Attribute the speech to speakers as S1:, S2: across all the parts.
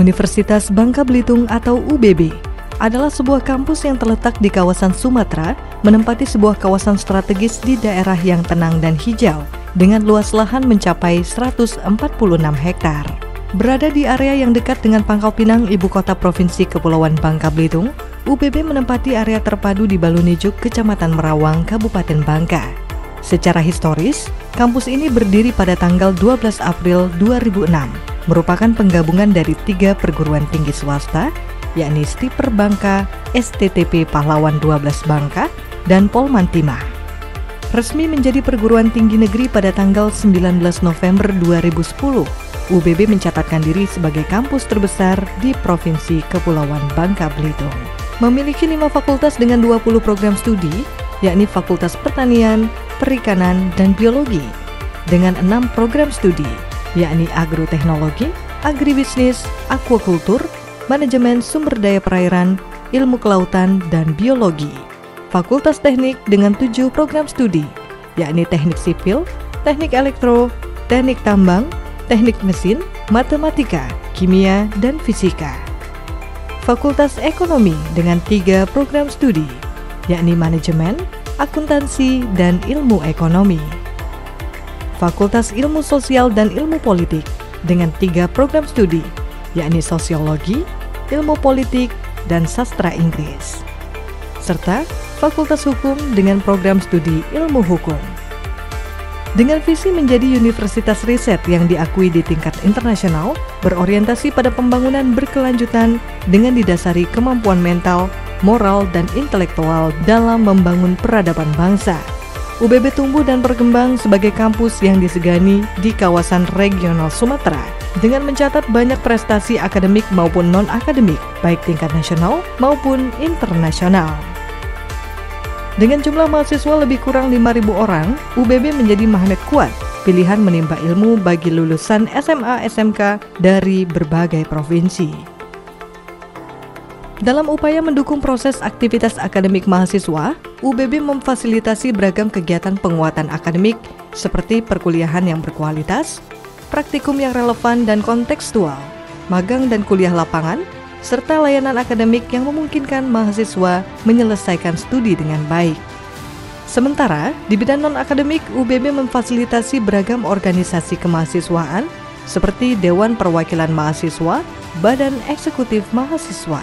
S1: Universitas Bangka Belitung atau UBB adalah sebuah kampus yang terletak di kawasan Sumatera, menempati sebuah kawasan strategis di daerah yang tenang dan hijau, dengan luas lahan mencapai 146 hektar. Berada di area yang dekat dengan Pangkal Pinang, ibu kota Provinsi Kepulauan Bangka Belitung, UBB menempati area terpadu di Balunijuk, Kecamatan Merawang, Kabupaten Bangka. Secara historis, kampus ini berdiri pada tanggal 12 April 2006, merupakan penggabungan dari 3 perguruan tinggi swasta, yakni Stiper Bangka, STTP Pahlawan 12 Bangka, dan Polman Timah. Resmi menjadi perguruan tinggi negeri pada tanggal 19 November 2010, UBB mencatatkan diri sebagai kampus terbesar di Provinsi Kepulauan Bangka Belitung. Memiliki 5 fakultas dengan 20 program studi, yakni Fakultas Pertanian, Perikanan, dan Biologi, dengan 6 program studi, yakni Agroteknologi, Agribisnis, Aquakultur, Manajemen Sumber Daya Perairan, Ilmu Kelautan, dan Biologi. Fakultas Teknik dengan 7 program studi, yakni Teknik Sipil, Teknik Elektro, Teknik Tambang, Teknik Mesin, Matematika, Kimia, dan Fisika. Fakultas Ekonomi dengan 3 program studi, yakni Manajemen, Akuntansi, dan Ilmu Ekonomi. Fakultas Ilmu Sosial dan Ilmu Politik dengan 3 program studi, yakni Sosiologi, Ilmu Politik, dan Sastra Inggris. Serta Fakultas Hukum dengan program studi Ilmu Hukum. Dengan visi menjadi universitas riset yang diakui di tingkat internasional, berorientasi pada pembangunan berkelanjutan dengan didasari kemampuan mental, moral, dan intelektual dalam membangun peradaban bangsa. UBB tumbuh dan berkembang sebagai kampus yang disegani di kawasan regional Sumatera dengan mencatat banyak prestasi akademik maupun non-akademik, baik tingkat nasional maupun internasional. Dengan jumlah mahasiswa lebih kurang 5.000 orang, UBB menjadi magnet kuat, pilihan menimba ilmu bagi lulusan SMA SMK dari berbagai provinsi. Dalam upaya mendukung proses aktivitas akademik mahasiswa, UBB memfasilitasi beragam kegiatan penguatan akademik seperti perkuliahan yang berkualitas, praktikum yang relevan dan kontekstual, magang dan kuliah lapangan, serta layanan akademik yang memungkinkan mahasiswa menyelesaikan studi dengan baik. Sementara, di bidang non-akademik, UBB memfasilitasi beragam organisasi kemahasiswaan seperti Dewan Perwakilan Mahasiswa, Badan Eksekutif Mahasiswa,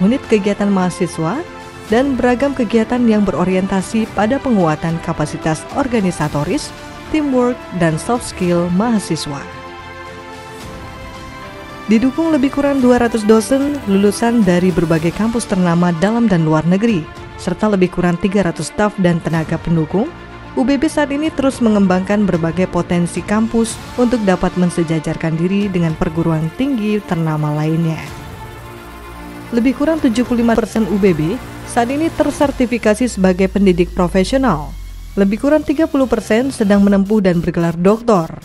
S1: unit kegiatan mahasiswa, dan beragam kegiatan yang berorientasi pada penguatan kapasitas organisatoris, teamwork, dan soft skill mahasiswa. Didukung lebih kurang 200 dosen lulusan dari berbagai kampus ternama dalam dan luar negeri, serta lebih kurang 300 staf dan tenaga pendukung, UBB saat ini terus mengembangkan berbagai potensi kampus untuk dapat mensejajarkan diri dengan perguruan tinggi ternama lainnya. Lebih kurang 75% UBB saat ini tersertifikasi sebagai pendidik profesional. Lebih kurang 30% sedang menempuh dan bergelar doktor.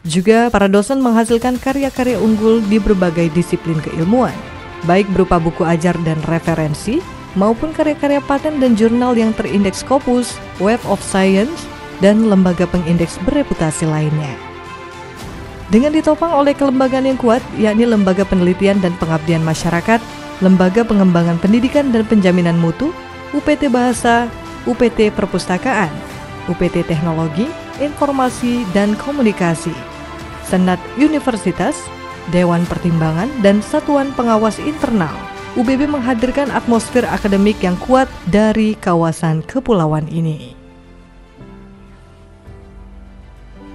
S1: Juga para dosen menghasilkan karya-karya unggul di berbagai disiplin keilmuan, baik berupa buku ajar dan referensi, maupun karya-karya paten dan jurnal yang terindeks Scopus, Web of Science, dan lembaga pengindeks bereputasi lainnya. Dengan ditopang oleh kelembagaan yang kuat, yakni Lembaga Penelitian dan Pengabdian Masyarakat, Lembaga Pengembangan Pendidikan dan Penjaminan Mutu, UPT Bahasa, UPT Perpustakaan, UPT Teknologi, Informasi dan Komunikasi, Senat Universitas, Dewan Pertimbangan, dan Satuan Pengawas Internal, UBB menghadirkan atmosfer akademik yang kuat dari kawasan kepulauan ini.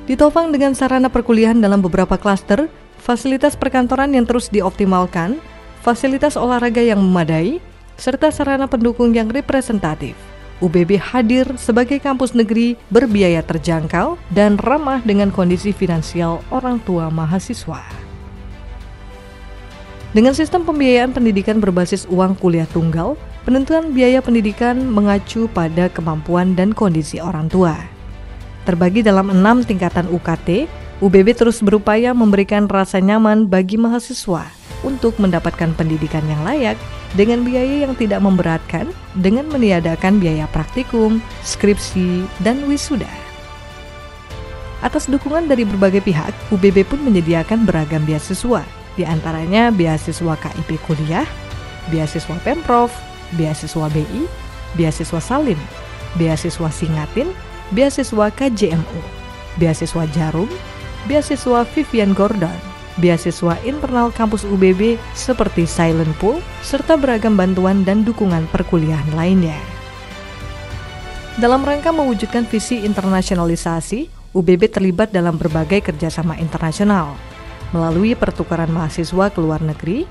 S1: Ditopang dengan sarana perkuliahan dalam beberapa klaster, fasilitas perkantoran yang terus dioptimalkan, fasilitas olahraga yang memadai, serta sarana pendukung yang representatif, UBB hadir sebagai kampus negeri berbiaya terjangkau dan ramah dengan kondisi finansial orang tua mahasiswa. Dengan sistem pembiayaan pendidikan berbasis uang kuliah tunggal, penentuan biaya pendidikan mengacu pada kemampuan dan kondisi orang tua. Terbagi dalam 6 tingkatan UKT, UBB terus berupaya memberikan rasa nyaman bagi mahasiswa untuk mendapatkan pendidikan yang layak dengan biaya yang tidak memberatkan dengan meniadakan biaya praktikum, skripsi, dan wisuda. Atas dukungan dari berbagai pihak, UBB pun menyediakan beragam beasiswa, di antaranya beasiswa KIP kuliah, beasiswa Pemprov, beasiswa BI, beasiswa Salim, beasiswa Singatin, beasiswa KJMU, beasiswa Jarum, beasiswa Vivian Gordon, beasiswa internal kampus UBB seperti Silent Pool, serta beragam bantuan dan dukungan perkuliahan lainnya. Dalam rangka mewujudkan visi internasionalisasi, UBB terlibat dalam berbagai kerjasama internasional, melalui pertukaran mahasiswa ke luar negeri,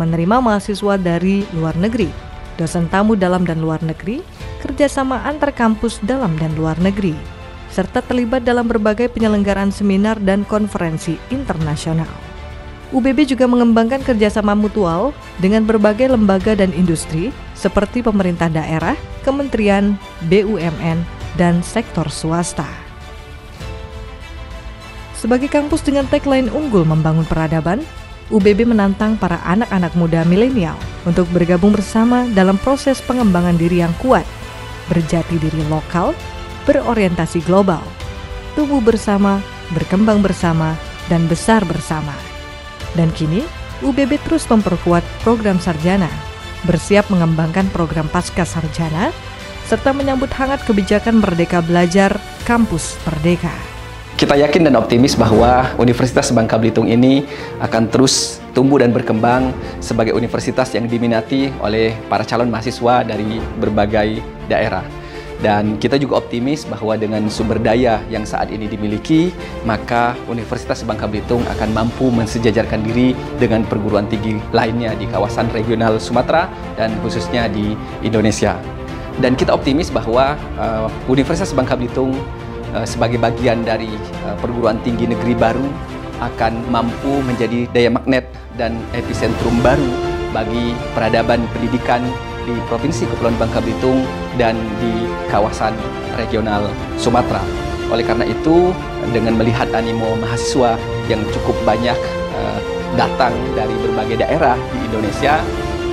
S1: menerima mahasiswa dari luar negeri, dosen tamu dalam dan luar negeri, kerjasama antar kampus dalam dan luar negeri, serta terlibat dalam berbagai penyelenggaraan seminar dan konferensi internasional. UBB juga mengembangkan kerjasama mutual dengan berbagai lembaga dan industri seperti pemerintah daerah, kementerian, BUMN, dan sektor swasta. Sebagai kampus dengan tagline unggul membangun peradaban, UBB menantang para anak-anak muda milenial untuk bergabung bersama dalam proses pengembangan diri yang kuat, berjati diri lokal, berorientasi global, tumbuh bersama, berkembang bersama, dan besar bersama. Dan kini, UBB terus memperkuat program sarjana, bersiap mengembangkan program pasca sarjana, serta menyambut hangat kebijakan Merdeka Belajar Kampus Merdeka.
S2: Kita yakin dan optimis bahwa Universitas Bangka Belitung ini akan terus tumbuh dan berkembang sebagai universitas yang diminati oleh para calon mahasiswa dari berbagai daerah. Dan kita juga optimis bahwa dengan sumber daya yang saat ini dimiliki, maka Universitas Bangka Belitung akan mampu mensejajarkan diri dengan perguruan tinggi lainnya di kawasan regional Sumatera dan khususnya di Indonesia. Dan kita optimis bahwa Universitas Bangka Belitung sebagai bagian dari perguruan tinggi negeri baru akan mampu menjadi daya magnet dan epicentrum baru bagi peradaban pendidikan di Provinsi Kepulauan Bangka Belitung dan di kawasan regional Sumatera. Oleh karena itu, dengan melihat animo mahasiswa yang cukup banyak datang dari berbagai daerah di Indonesia,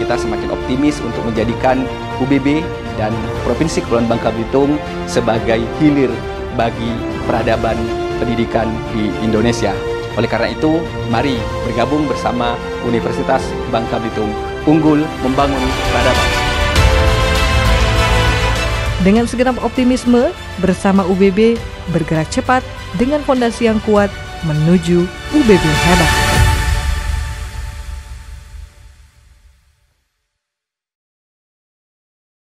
S2: kita semakin optimis untuk menjadikan UBB dan Provinsi Kepulauan Bangka Belitung sebagai hilir bagi peradaban pendidikan di Indonesia. Oleh karena itu, mari bergabung bersama Universitas Bangka Belitung, unggul membangun peradaban.
S1: Dengan segenap optimisme, bersama UBB bergerak cepat dengan fondasi yang kuat menuju UBB hebat.